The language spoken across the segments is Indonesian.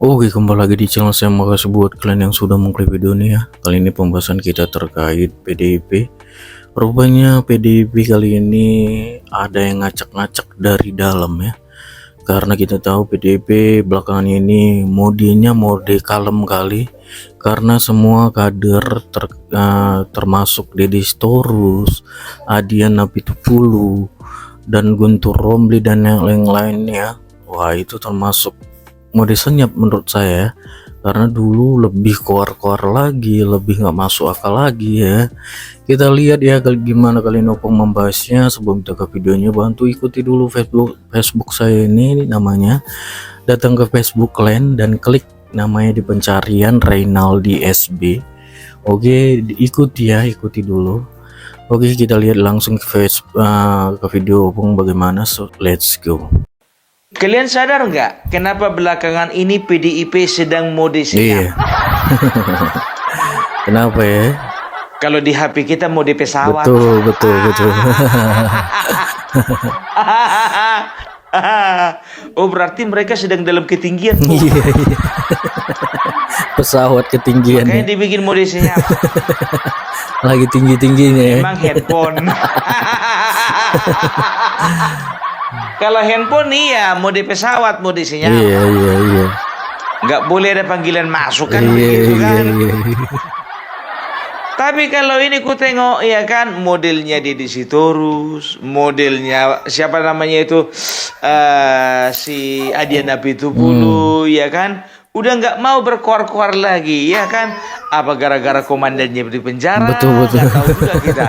Oke, kembali lagi di channel saya. Makasih buat kalian yang sudah mengklik video ini ya. Kali ini pembahasan kita terkait PDIP. Rupanya PDIP kali ini ada yang ngacak-ngacak dari dalam ya. Karena kita tahu PDIP belakangan ini mode kalem kali. Karena semua kader termasuk Deddy Storus, Adian Apitupulu, dan Guntur Romli dan yang lain-lainnya. Wah, itu termasuk mode senyap menurut saya, karena dulu lebih koar-koar lagi, lebih nggak masuk akal lagi ya. Kita lihat ya gimana kalian Opung membahasnya. Sebelum kita ke videonya, bantu ikuti dulu Facebook saya ini namanya. Datang ke Facebook Land dan klik namanya di pencarian Reynaldi SB. Oke, ikuti dulu. Oke, kita lihat langsung ke video Opung bagaimana. So let's go. Kalian sadar nggak kenapa belakangan ini PDIP sedang mode Iya. senyap? Kenapa ya? Kalau di HP kita mode pesawat. Betul. Oh, berarti mereka sedang dalam ketinggian. Iya. Pesawat ketinggian. Makanya dibikin mode senyap. Lagi tinggi-tingginya ya. Emang handphone. Kalau handphone iya mode pesawat, mode senyap. Iya. Nggak boleh ada panggilan masuk kan, Iya. begitu kan. Tapi kalau ini ku tengok ya kan, modelnya Deddy Sitorus, modelnya siapa namanya itu, si Adian Apitupulu, ya kan, udah nggak mau berkoar-koar lagi, ya kan? Apa gara-gara komandannya di penjara? Betul. Nggak tahu juga kita.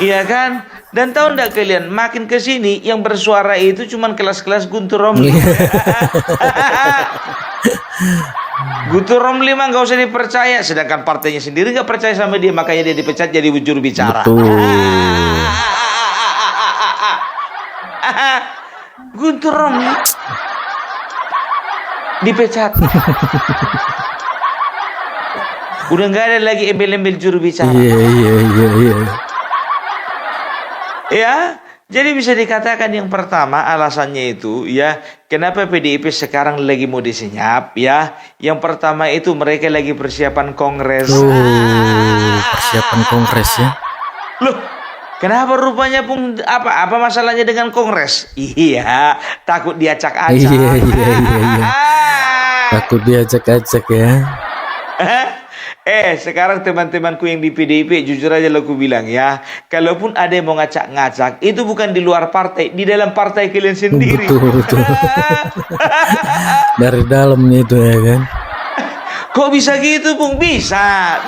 Iya kan? Dan tahu nggak kalian, makin ke sini yang bersuara itu cuman kelas-kelas Guntur Romli. Guntur Romli mah nggak usah dipercaya, sedangkan partainya sendiri nggak percaya sama dia, makanya dia dipecat jadi juru bicara. Betul. Guntur Romli dipecat. Udah nggak ada lagi embel-embel juru bicara. Iya. Ya, jadi bisa dikatakan yang pertama alasannya itu ya, kenapa PDIP sekarang lagi mode senyap ya. Yang pertama itu mereka lagi persiapan kongres. Persiapan kongres ya. Loh, kenapa rupanya Pung, apa masalahnya dengan kongres? Iya, takut diacak-acak. Iya. Takut diacak-acak ya. Sekarang teman-temanku yang di PDIP, jujur aja lo aku bilang ya, kalaupun ada yang mau ngacak-ngacak, itu bukan di luar partai, di dalam partai kalian sendiri. Betul. Dari dalamnya itu ya kan. Kok bisa gitu, Bung? Bisa.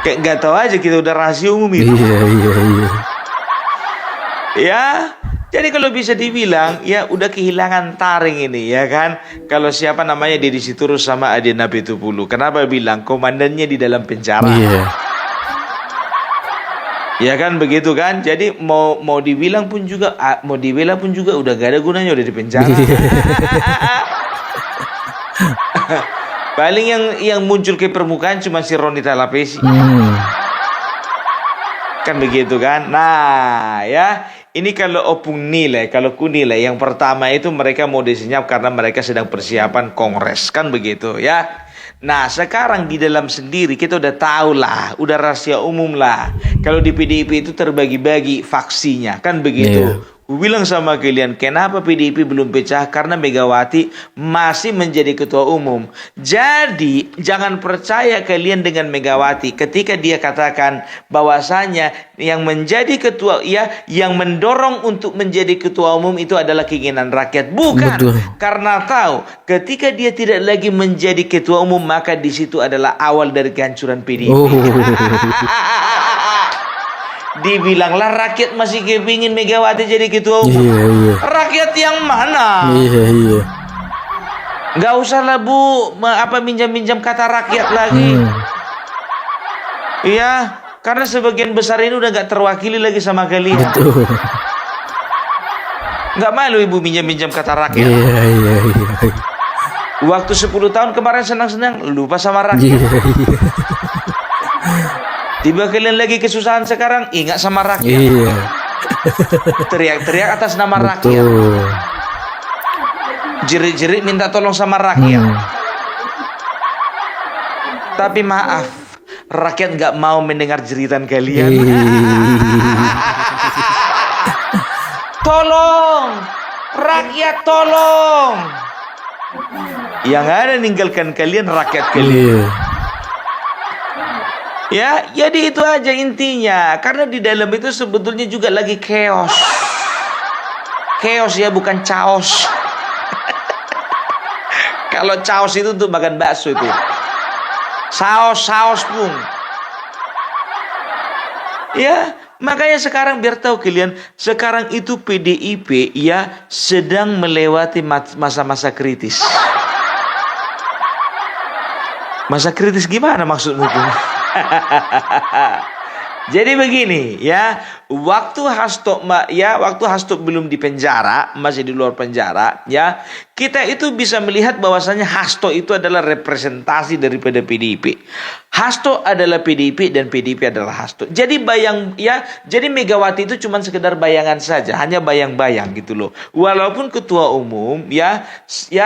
Kayak nggak tahu aja, kita udah rahasia umum itu. Iya. Ya, jadi kalau bisa dibilang ya udah kehilangan taring ini ya kan. Kalau siapa namanya Deddy Sitorus sama Adian Apitupulu, kenapa bilang komandannya di dalam penjara? Iya. Ya kan begitu kan. Jadi mau dibilang pun juga udah gak ada gunanya, udah di penjara. Paling yang muncul ke permukaan cuma si Ronita Lapesi. Kan begitu kan. Nah ya, ini kalau Opung nilai, kalau ku nilai, yang pertama itu mereka mode senyap karena mereka sedang persiapan kongres, kan begitu ya. Nah sekarang di dalam sendiri kita udah tahu lah, udah rahasia umum lah, kalau di PDIP itu terbagi-bagi faksinya, kan begitu. Ku bilang sama kalian, kenapa PDIP belum pecah? Karena Megawati masih menjadi ketua umum. Jadi jangan percaya kalian dengan Megawati ketika dia katakan bahwasanya yang menjadi ketua, ya, yang mendorong untuk menjadi ketua umum itu adalah keinginan rakyat. Bukan. Betul. Karena tahu ketika dia tidak lagi menjadi ketua umum, maka di situ adalah awal dari kehancuran PDIP. Dibilanglah rakyat masih kepingin Megawati jadi ketua umum. Iya. Rakyat yang mana? Iya. Nggak usah lah Bu, minjam-minjam kata rakyat lagi. Iya, karena sebagian besar ini udah nggak terwakili lagi sama kalian. Betul. Nggak malu Ibu minjam-minjam kata rakyat. Iya. Waktu 10 tahun kemarin senang-senang, lupa sama rakyat. Iya. Tiba kalian lagi kesusahan sekarang, ingat sama rakyat. Iya. Teriak-teriak atas nama rakyat. Betul. jerit-jerit minta tolong sama rakyat. Tapi maaf, rakyat nggak mau mendengar jeritan kalian. Tolong, rakyat tolong. Yang ada ninggalkan kalian rakyat kalian. Ya, jadi itu aja intinya. Karena di dalam itu sebetulnya juga lagi chaos. Chaos ya, bukan chaos. Kalau chaos itu untuk makan bakso itu. Saus pun. Ya, makanya sekarang biar tahu kalian, sekarang itu PDIP ya sedang melewati masa-masa kritis. Masa kritis gimana maksudmu? Jadi begini ya, waktu Hasto belum di penjara, masih di luar penjara ya, kita itu bisa melihat bahwasanya Hasto itu adalah representasi daripada PDIP. Hasto adalah PDIP dan PDIP adalah Hasto. Jadi jadi Megawati itu cuma sekedar bayangan saja, hanya bayang-bayang gitu loh. Walaupun ketua umum ya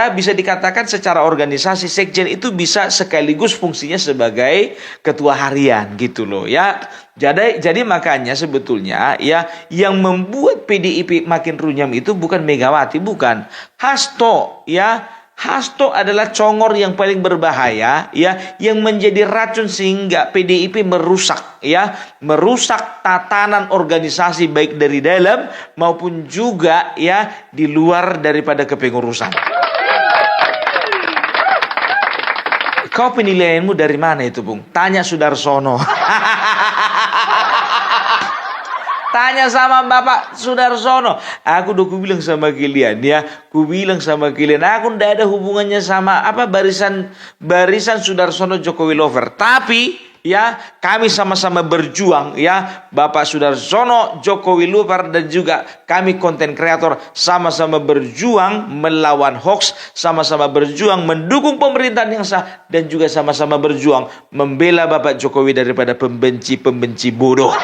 bisa dikatakan secara organisasi sekjen itu bisa sekaligus fungsinya sebagai ketua harian gitu loh ya. Jadi makanya sebetulnya ya yang membuat PDIP makin runyam itu bukan Megawati, bukan Hasto ya. Hasto adalah congor yang paling berbahaya ya, yang menjadi racun sehingga PDIP merusak tatanan organisasi baik dari dalam maupun juga ya di luar daripada kepengurusan. Kau penilaianmu dari mana itu, Bung? Tanya Sudarsono. Tanya sama Bapak Sudarsono. Aku udah bilang sama kalian ya. Aku ndak ada hubungannya sama barisan Sudarsono Jokowi lover. Tapi ya kami sama-sama berjuang ya. Bapak Sudarsono Jokowi lover dan juga kami konten kreator sama-sama berjuang melawan hoax, sama-sama berjuang mendukung pemerintahan yang sah dan juga sama-sama berjuang membela Bapak Jokowi daripada pembenci bodoh.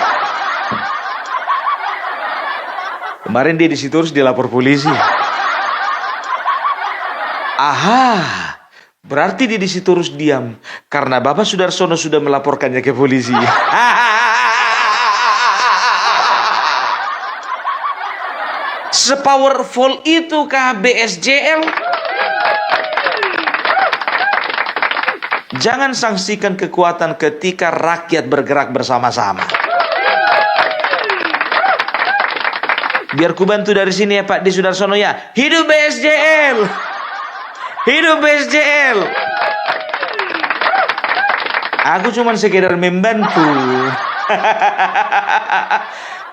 Kemarin dia di situ harus dilapor polisi. Aha, berarti dia di situ harus diam karena Bapak Sudarsono sudah melaporkannya ke polisi. Sepowerful itukah BSJL? Jangan sanksikan kekuatan ketika rakyat bergerak bersama-sama. Biar ku bantu dari sini ya Pak di Sudarsono ya. Hidup BSJL. Hidup BSJL. Aku cuma sekedar membantu.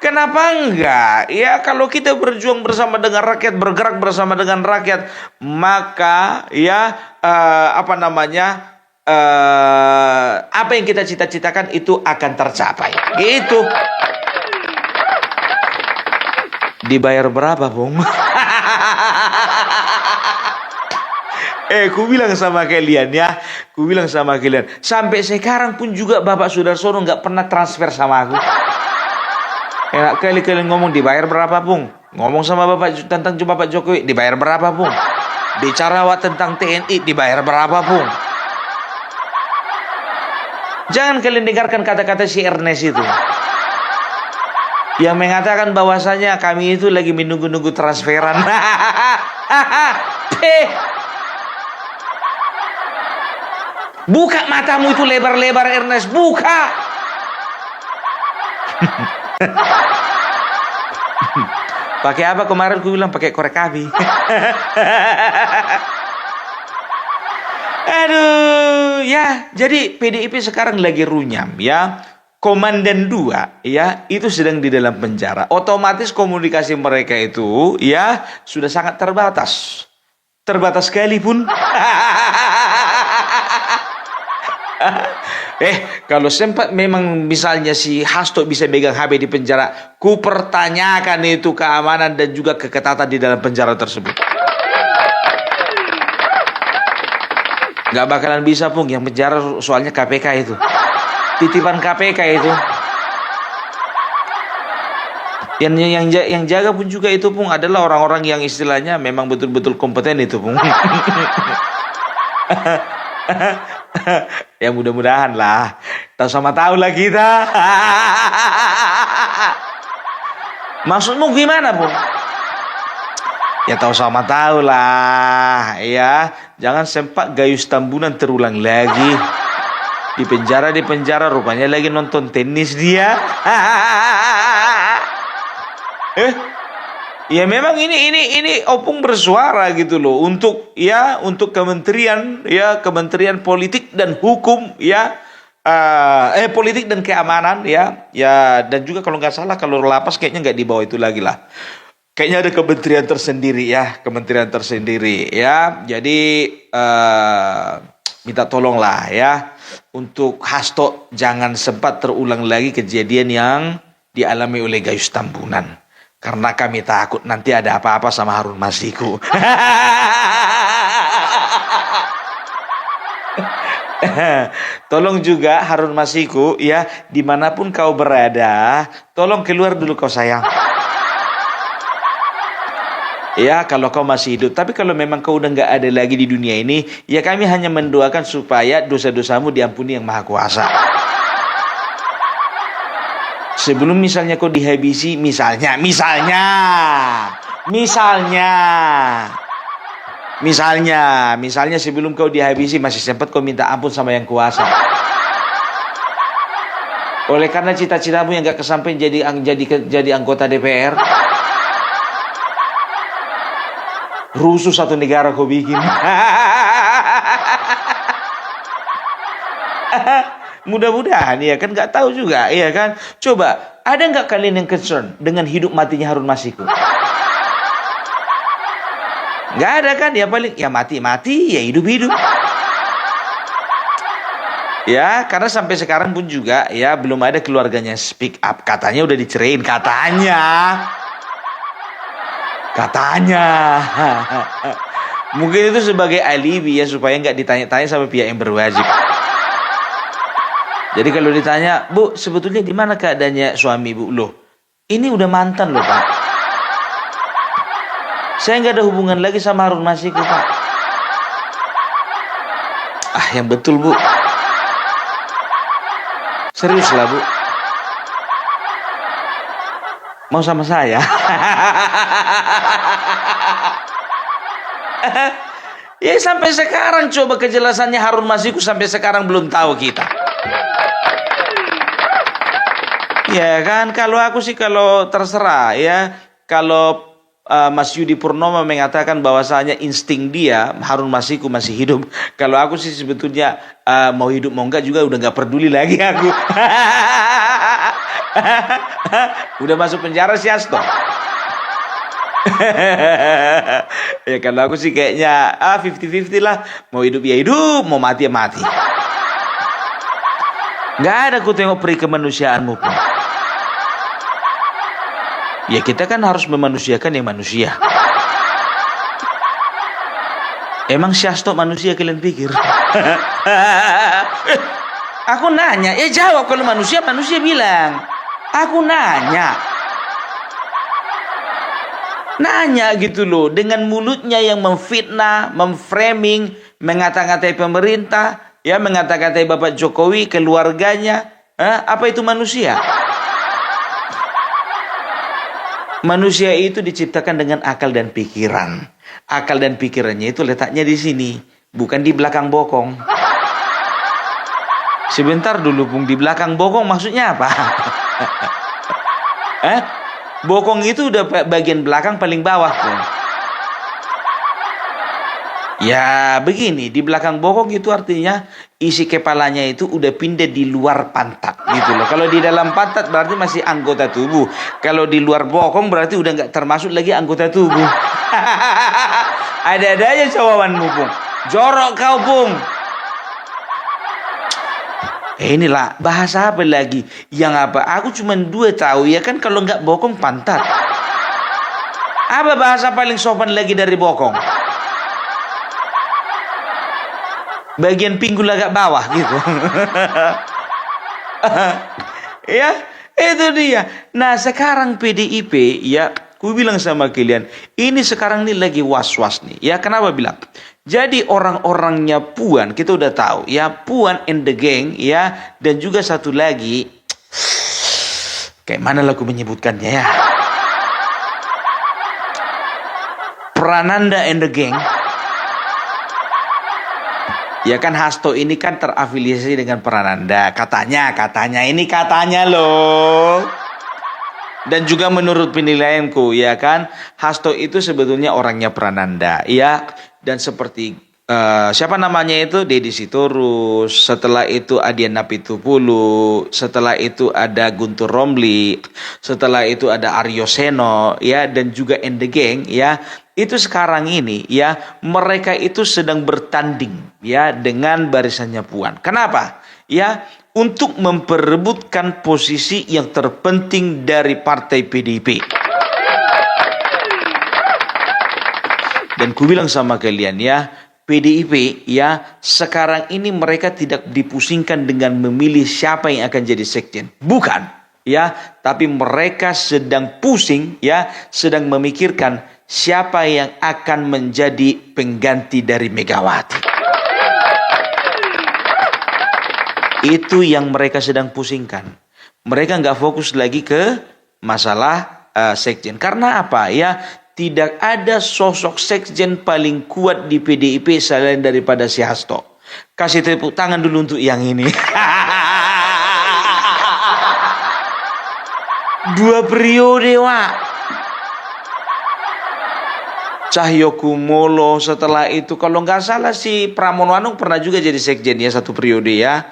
Kenapa enggak? Ya kalau kita berjuang bersama dengan rakyat, bergerak bersama dengan rakyat, maka ya apa yang kita cita-citakan itu akan tercapai. Gitu. Dibayar berapa, Bung? Ku bilang sama kalian ya. Sampai sekarang pun juga Bapak Sudarsono nggak pernah transfer sama aku. Enak kali kalian ngomong dibayar berapa, Bung? Ngomong sama tentang Bapak Jokowi, dibayar berapa, Bung? Bicara tentang TNI, dibayar berapa, Bung? Jangan kalian dengarkan kata-kata si Ernest itu. Yang mengatakan bahwasanya kami itu lagi menunggu-nunggu transferan. Buka matamu itu lebar-lebar Ernest, buka. Pakai apa kemarin ku bilang pakai korek api. Aduh, ya, jadi PDIP sekarang lagi runyam ya. Komandan 2 ya itu sedang di dalam penjara. Otomatis komunikasi mereka itu ya sudah sangat terbatas. Terbatas sekali pun. Kalau sempat memang misalnya si Hasto bisa megang HP di penjara, ku pertanyakan itu keamanan dan juga keketatan di dalam penjara tersebut. Gak bakalan bisa Pung, yang penjara soalnya KPK itu. Titipan KPK itu. Yang jaga pun juga itu pun adalah orang-orang yang istilahnya memang betul-betul kompeten itu pun. Ya mudah-mudahan lah. Tahu sama tahu lah kita. Maksudmu gimana, Bung? Ya tahu sama tahu lah, ya. Jangan sempat Gayus Tambunan terulang lagi. Di penjara rupanya lagi nonton tenis dia. Ya memang ini opung bersuara gitu loh untuk Kementerian Politik dan Hukum Politik dan Keamanan dan juga kalau nggak salah kalau lapas kayaknya nggak di bawah itu lagi lah. Kayaknya ada kementerian tersendiri ya. Jadi minta tolonglah ya untuk Hasto jangan sempat terulang lagi kejadian yang dialami oleh Gayus Tambunan. Karena kami takut nanti ada apa-apa sama Harun Masiku. Tolong juga Harun Masiku ya, dimanapun kau berada, tolong keluar dulu kau sayang. Ya kalau kau masih hidup. Tapi kalau memang kau udah nggak ada lagi di dunia ini, ya kami hanya mendoakan supaya dosa-dosamu diampuni yang Maha Kuasa. Sebelum misalnya kau dihabisi, misalnya sebelum kau dihabisi masih sempat kau minta ampun sama yang kuasa. Oleh karena cita-citamu yang gak kesampaian jadi anggota DPR, rusuh satu negara kau bikin. Mudah-mudahan ya kan, nggak tahu juga ya kan. Coba ada nggak kalian yang concern dengan hidup matinya Harun Masiku? Nggak ada kan, ya paling ya mati ya hidup. Ya karena sampai sekarang pun juga ya belum ada keluarganya speak up, katanya udah diceraiin katanya. Mungkin itu sebagai alibi ya supaya nggak ditanya-tanya sama pihak yang berwajib. Jadi kalau ditanya, Bu, sebetulnya di mana keadaannya suami Bu? Loh, ini udah mantan loh Pak. Saya nggak ada hubungan lagi sama Harun Masiku Pak. Yang betul Bu. Serius lah Bu. Mau sama saya? Ya sampai sekarang coba kejelasannya Harun Masiku sampai sekarang belum tahu kita. Ya kan, kalau aku sih kalau terserah ya. Kalau Mas Yudi Purnomo mengatakan bahwasanya insting dia Harun Masiku masih hidup. Kalau aku sih sebetulnya mau hidup mau enggak juga udah nggak peduli lagi aku. Udah masuk penjara si Hasto. Ya kalau aku sih kayaknya 50-50 lah. Mau hidup ya hidup, mau mati ya mati. Nggak ada ku tengok peri kemanusiaanmu pun. Ya kita kan harus memanusiakan yang manusia. Emang si Hasto manusia kalian pikir? Aku nanya, ya jawab kalau manusia bilang. Aku nanya gitu loh, dengan mulutnya yang memfitnah, memframing, mengata-ngatai pemerintah, ya mengata-ngatai Bapak Jokowi, keluarganya, apa itu manusia? Manusia itu diciptakan dengan akal dan pikiran. Akal dan pikirannya itu letaknya di sini, bukan di belakang bokong. Sebentar dulu, Bung, di belakang bokong maksudnya apa? Bokong itu udah bagian belakang paling bawah, Bung. Ya begini, di belakang bokong itu artinya isi kepalanya itu udah pindah di luar pantat gitu loh. Kalau di dalam pantat berarti masih anggota tubuh. Kalau di luar bokong berarti udah nggak termasuk lagi anggota tubuh. Ada-ada aja jawabanmu, Bung. Jorok kau, Bung. Inilah bahasa apa lagi? Yang apa? Aku cuma 2 tahu ya kan, kalau nggak bokong pantat. Apa bahasa paling sopan lagi dari bokong? Bagian pinggul agak bawah gitu. Ya, Itu dia. Nah sekarang PDIP ya, ku bilang sama kalian, ini sekarang nih lagi was-was nih. Ya kenapa bilang? Jadi orang-orangnya Puan, kita udah tahu ya, Puan and the gang ya, dan juga satu lagi, kayak mana lagu menyebutkannya ya? Prananda and the gang. Ya kan Hasto ini kan terafiliasi dengan Prananda. Katanya ini katanya loh. Dan juga menurut penilaianku ya kan, Hasto itu sebetulnya orangnya Prananda ya. Dan seperti siapa namanya itu, Deddy Sitorus, setelah itu Adian Napitupulu, setelah itu ada Guntur Romli, setelah itu ada Aryo Seno ya, dan juga And the Gang ya. Itu sekarang ini ya, mereka itu sedang bertanding ya dengan barisannya Puan. Kenapa? Ya, untuk memperebutkan posisi yang terpenting dari partai PDIP. Dan ku bilang sama kalian ya, PDIP ya, sekarang ini mereka tidak dipusingkan dengan memilih siapa yang akan jadi sekjen. Bukan ya, tapi mereka sedang pusing ya, sedang memikirkan siapa yang akan menjadi pengganti dari Megawati. Itu yang mereka sedang pusingkan. Mereka nggak fokus lagi ke masalah sekjen. Karena apa ya? Tidak ada sosok sekjen paling kuat di PDIP selain daripada si Hasto. Kasih tepuk tangan dulu untuk yang ini. 2 periode, Wak. Cahyokumolo, setelah itu kalau nggak salah si Pramono Anung pernah juga jadi sekjen ya 1 periode ya.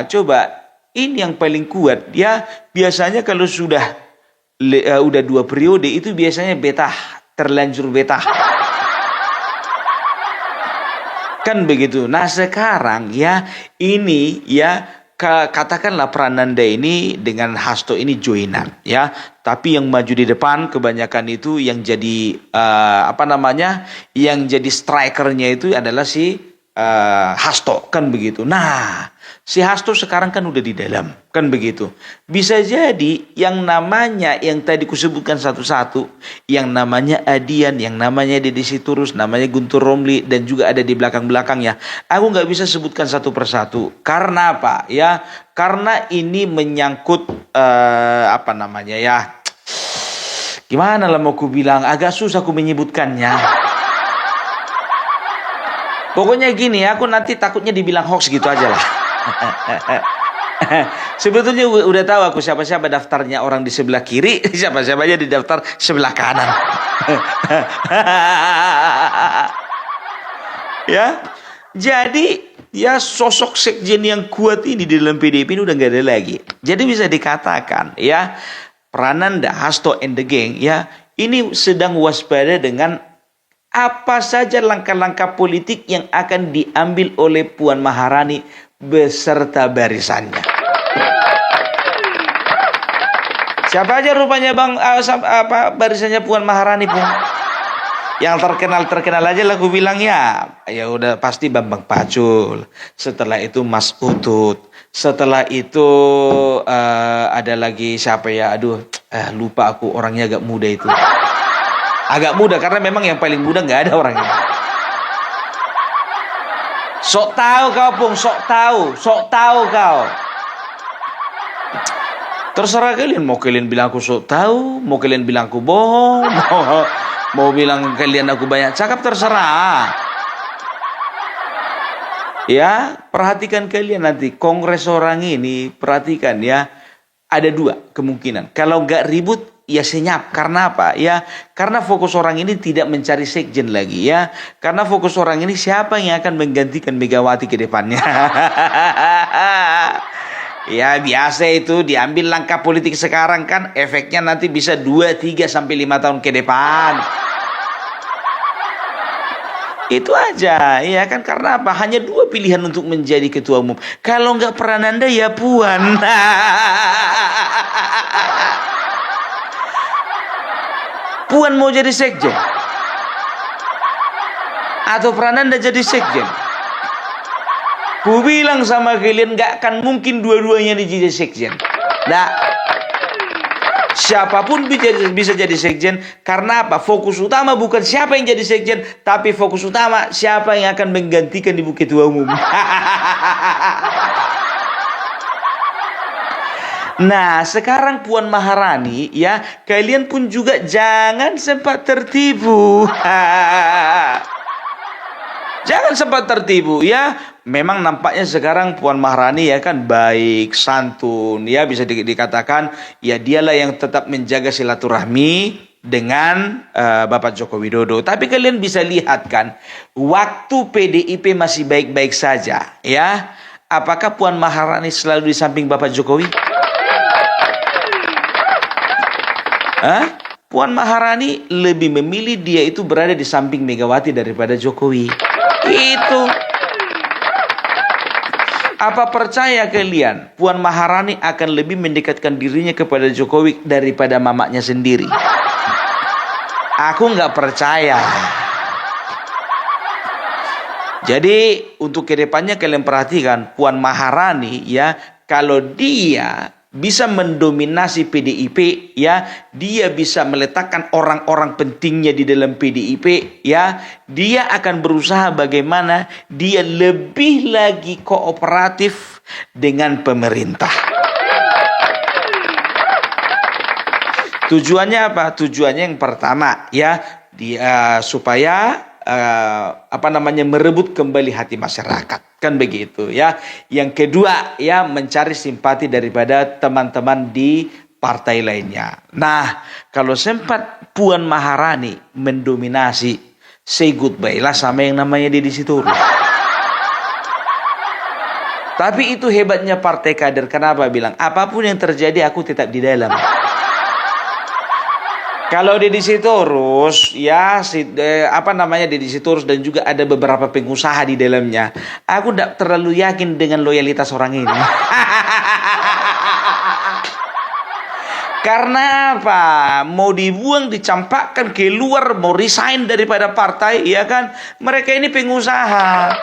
Coba ini yang paling kuat ya, biasanya kalau sudah 2 periode itu biasanya betah, terlanjur betah. Kan begitu. Nah sekarang ya, ini ya, katakanlah Prananda ini dengan Hasto ini joinan ya, tapi yang maju di depan kebanyakan itu yang jadi yang jadi strikernya itu adalah si Hasto, kan begitu. Nah si Hasto sekarang kan udah di dalam, kan begitu. Bisa jadi yang namanya yang tadi kusebutkan satu-satu, yang namanya Adian, yang namanya Deddy Sitorus, namanya Guntur Romli, dan juga ada di belakang-belakangnya. Aku nggak bisa sebutkan satu persatu. Karena apa? Ya, karena ini menyangkut gimana lah mau ku bilang, agak susah ku menyebutkannya. Pokoknya gini, aku nanti takutnya dibilang hoax gitu aja lah. Sebetulnya udah tahu aku siapa-siapa daftarnya orang di sebelah kiri, siapa-siapa aja di daftar sebelah kanan. Ya, jadi ya sosok sekjen yang kuat ini di dalam PDIP ini udah nggak ada lagi. Jadi bisa dikatakan ya, Prananda, Hasto and the Gang ya, ini sedang waspada dengan apa saja langkah-langkah politik yang akan diambil oleh Puan Maharani beserta barisannya. Siapa aja rupanya Bang barisannya Puan Maharani pun? Yang terkenal aja lah aku bilang ya. Ya udah pasti Bambang Pacul. Setelah itu Mas Utut. Setelah itu ada lagi siapa ya? Aduh, lupa aku, orangnya agak muda itu. Agak muda karena memang yang paling muda nggak ada orangnya. Sok tahu kau Pung, sok tahu kau. Terserah kalian, mau kalian bilang aku sok tahu, mau kalian bilang aku bohong, mau bilang kalian aku banyak cakap, terserah. Ya, perhatikan kalian nanti kongres orang ini, perhatikan ya, ada 2 kemungkinan. Kalau nggak ribut, ya senyap. Karena apa? Ya, karena fokus orang ini tidak mencari sekjen lagi ya. Karena fokus orang ini siapa yang akan menggantikan Megawati ke depannya. Ya biasa itu, diambil langkah politik sekarang kan efeknya nanti bisa 2, 3 sampai 5 tahun ke depan. Itu aja ya kan, karena apa? Hanya 2 pilihan untuk menjadi ketua umum. Kalau nggak Prananda ya Puan. Puan mau jadi sekjen atau Prananda jadi sekjen? Ku bilang sama kalian, gak akan mungkin dua-duanya jadi sekjen. Nah, Siapapun bisa jadi sekjen. Karena apa? Fokus utama bukan siapa yang jadi sekjen, tapi fokus utama siapa yang akan menggantikan ibu ketua umum. Nah, sekarang Puan Maharani ya, kalian pun juga jangan sempat tertipu. Jangan sempat tertipu ya. Memang nampaknya sekarang Puan Maharani ya kan baik, santun ya, bisa dikatakan ya dialah yang tetap menjaga silaturahmi dengan Bapak Joko Widodo. Tapi kalian bisa lihat kan, waktu PDIP masih baik-baik saja ya. Apakah Puan Maharani selalu di samping Bapak Jokowi? Puan Maharani lebih memilih dia itu berada di samping Megawati daripada Jokowi. Itu. Apa percaya kalian Puan Maharani akan lebih mendekatkan dirinya kepada Jokowi daripada mamanya sendiri? Aku nggak percaya. Jadi untuk kedepannya kalian perhatikan Puan Maharani ya, kalau dia bisa mendominasi PDIP ya, dia bisa meletakkan orang-orang pentingnya di dalam PDIP ya, dia akan berusaha bagaimana dia lebih lagi kooperatif dengan pemerintah. Tujuannya apa? Tujuannya yang pertama ya, dia supaya merebut kembali hati masyarakat, kan begitu ya. Yang kedua ya, mencari simpati daripada teman-teman di partai lainnya. Nah, kalau sempat Puan Maharani mendominasi, say goodbye lah sama yang namanya Deddy Sitorus. Tapi itu hebatnya partai kader. Kenapa bilang apapun yang terjadi aku tetap di dalam. Kalau Deddy Sitorus ya, Deddy Sitorus dan juga ada beberapa pengusaha di dalamnya, aku tidak terlalu yakin dengan loyalitas orang ini. Karena apa? Mau dibuang, dicampakkan keluar, mau resign daripada partai, ya kan? Mereka ini pengusaha.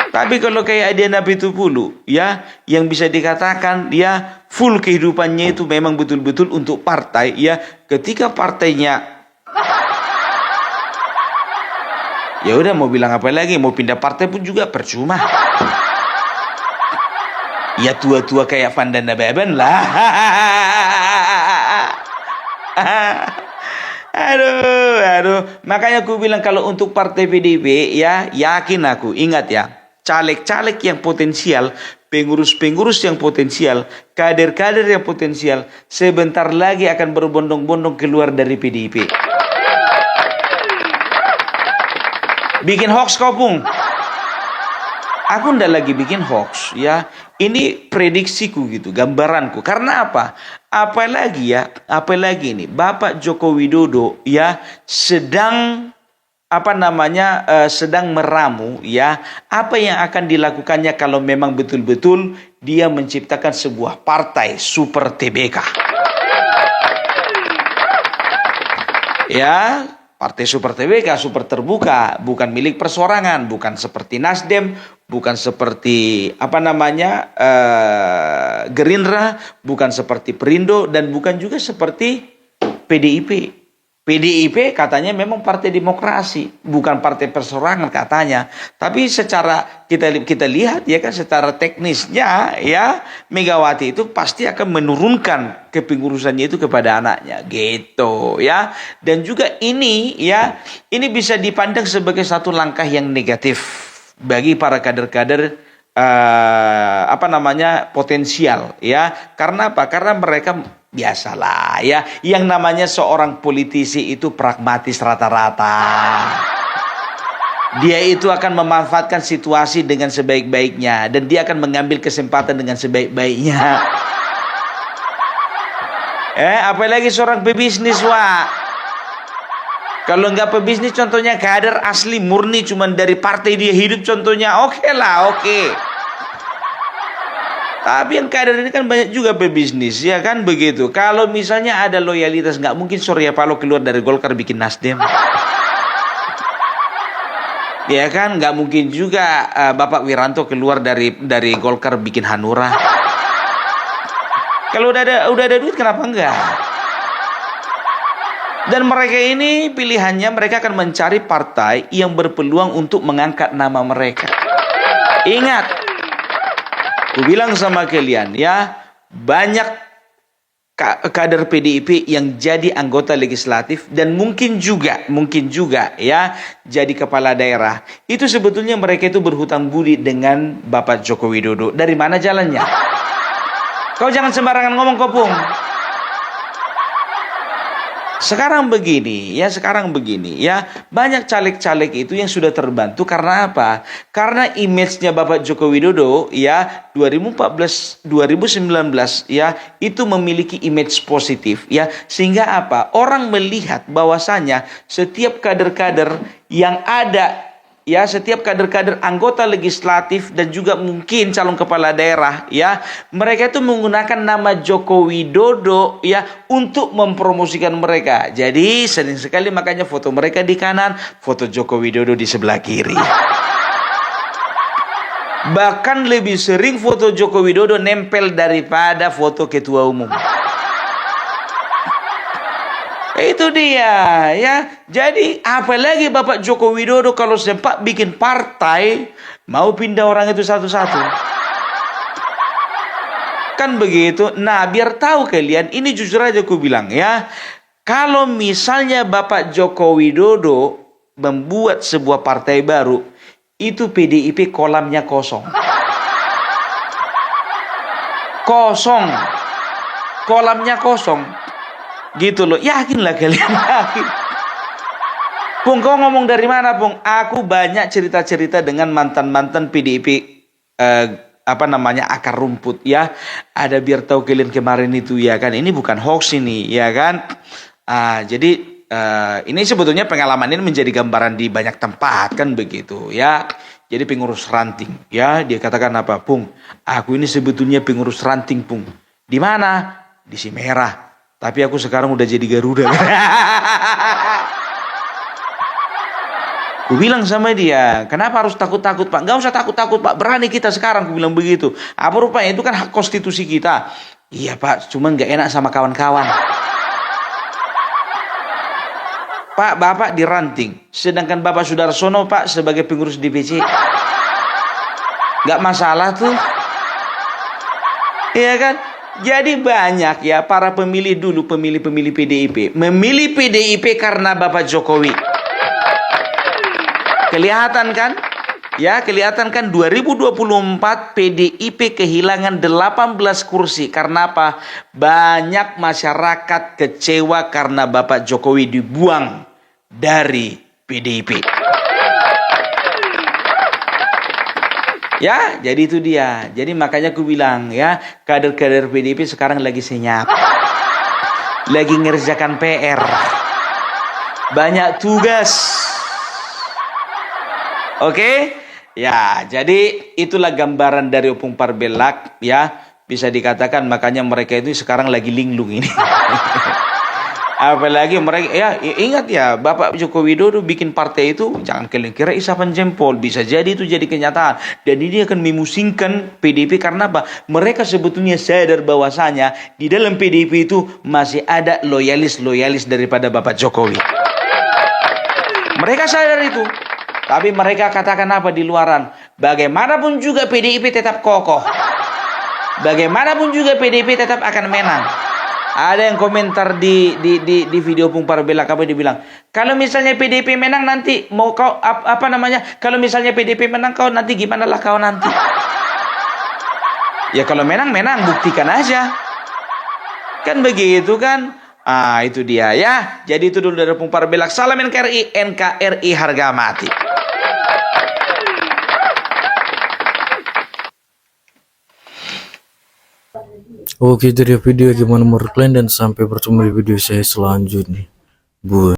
Tapi kalau kayak Adiana Pitupulu ya, yang bisa dikatakan dia full kehidupannya itu memang betul-betul untuk partai ya. Ketika partainya ya udah, mau bilang apa lagi, mau pindah partai pun juga percuma. Ya tua-tua kayak Vandana Beben lah. Aduh. Makanya aku bilang kalau untuk partai PDIP ya, yakin aku, ingat ya, caleg-caleg yang potensial, pengurus-pengurus yang potensial, kader-kader yang potensial, sebentar lagi akan berbondong-bondong keluar dari PDIP. Bikin hoax kau, Pung. Aku ndak lagi bikin hoax ya. Ini prediksiku gitu, gambaranku. Karena apa? Apalagi ini Bapak Joko Widodo ya sedang sedang meramu ya, apa yang akan dilakukannya kalau memang betul-betul dia menciptakan sebuah partai super TBK. Ya, partai super TBK, super terbuka, bukan milik persorangan, bukan seperti Nasdem, bukan seperti Gerindra, bukan seperti Perindo, dan bukan juga seperti PDIP. PDIP katanya memang partai demokrasi, bukan partai persorangan katanya. Tapi secara kita lihat ya kan, secara teknisnya ya, Megawati itu pasti akan menurunkan kepengurusannya itu kepada anaknya gitu ya. Dan juga ini bisa dipandang sebagai satu langkah yang negatif bagi para kader-kader potensial ya. Karena apa? Karena mereka biasalah ya, yang namanya seorang politisi itu pragmatis rata-rata. Dia itu akan memanfaatkan situasi dengan sebaik-baiknya, dan dia akan mengambil kesempatan dengan sebaik-baiknya. Apalagi seorang pebisnis, Wak. Kalau nggak pebisnis, contohnya kader asli murni cuman dari partai dia hidup, contohnya oke. Tapi yang kader ini kan banyak juga pebisnis, ya kan begitu. Kalau misalnya ada loyalitas, nggak mungkin Surya Paloh keluar dari Golkar bikin Nasdem. Ya kan, nggak mungkin juga Bapak Wiranto keluar dari Golkar bikin Hanura. Kalau udah ada duit kenapa enggak? Dan mereka ini pilihannya mereka akan mencari partai yang berpeluang untuk mengangkat nama mereka. Ingat, aku bilang sama kalian ya, banyak kader PDIP yang jadi anggota legislatif dan mungkin juga ya jadi kepala daerah. Itu sebetulnya mereka itu berhutang budi dengan Bapak Joko Widodo. Dari mana jalannya? Kau jangan sembarangan ngomong, Kopung. Sekarang begini ya, banyak caleg-caleg itu yang sudah terbantu karena apa? Karena image-nya Bapak Joko Widodo ya 2014 2019 ya itu memiliki image positif ya, sehingga apa? Orang melihat bahwasanya setiap kader-kader yang ada ya, setiap kader-kader anggota legislatif dan juga mungkin calon kepala daerah ya, mereka itu menggunakan nama Joko Widodo ya untuk mempromosikan mereka. Jadi sering sekali makanya foto mereka di kanan, foto Joko Widodo di sebelah kiri. Bahkan lebih sering foto Joko Widodo nempel daripada foto ketua umum. Itu dia ya. Jadi apalagi Bapak Joko Widodo kalau sempat bikin partai, mau pindah orang itu satu-satu. Kan begitu. Nah, biar tahu kalian, ini jujur aja aku bilang ya, kalau misalnya Bapak Joko Widodo membuat sebuah partai baru, itu PDIP kolamnya kosong. Kosong. Kolamnya kosong. Gitu loh, yakinlah kalian, yakin. Pung, kau ngomong dari mana, Pung? Aku banyak cerita-cerita dengan mantan-mantan PDIP akar rumput ya. Ada biar tahu kalian kemarin itu ya kan. Ini bukan hoax ini ya kan. Jadi ini sebetulnya pengalaman ini menjadi gambaran di banyak tempat kan begitu ya. Jadi pengurus ranting ya, dia katakan apa, Pung? Aku ini sebetulnya pengurus ranting, Pung. Di mana? Di Cimerah. Tapi aku sekarang udah jadi Garuda. Ku bilang sama dia, kenapa harus takut-takut, Pak? Gak usah takut-takut, Pak. Berani kita sekarang, ku bilang begitu. Apa rupanya itu kan hak konstitusi kita. Iya, Pak, cuman gak enak sama kawan-kawan. Pak, Bapak diranting. Sedangkan Bapak Sudarsono, Pak, sebagai pengurus DPC. Gak masalah tuh. Iya kan? Jadi banyak ya para pemilih dulu, pemilih PDIP. Memilih PDIP karena Bapak Jokowi. Kelihatan kan? Ya, kelihatan kan 2024 PDIP kehilangan 18 kursi. Karena apa? Banyak masyarakat kecewa karena Bapak Jokowi dibuang dari PDIP. Ya, jadi itu dia. Jadi makanya aku bilang ya, kader-kader PDIP sekarang lagi senyap. Lagi ngerjakan PR. Banyak tugas. Oke? Ya, jadi itulah gambaran dari Opung Parbelak ya. Bisa dikatakan makanya mereka itu sekarang lagi linglung ini. Apalagi mereka, ya ingat ya, Bapak Joko Widodo bikin partai itu, jangan kalian kira isapan jempol, bisa jadi itu jadi kenyataan. Dan ini akan memusingkan PDIP karena apa? Mereka sebetulnya sadar bahwasanya di dalam PDIP itu masih ada loyalis-loyalis daripada Bapak Jokowi. Mereka sadar itu. Tapi mereka katakan apa di luaran? Bagaimanapun juga PDIP tetap kokoh. Bagaimanapun juga PDIP tetap akan menang. Ada yang komentar di video Opung Parbelak apa dia bilang, kalau misalnya PDIP menang nanti mau kau kalau misalnya PDIP menang kau nanti gimana lah kau nanti? Ya kalau menang buktikan aja. Kan begitu kan? Itu dia ya. Jadi itu dulu dari Opung Parbelak. Salam NKRI harga mati. Oke, itu dia video, gimana menurut kalian, dan sampai bertemu di video saya selanjutnya.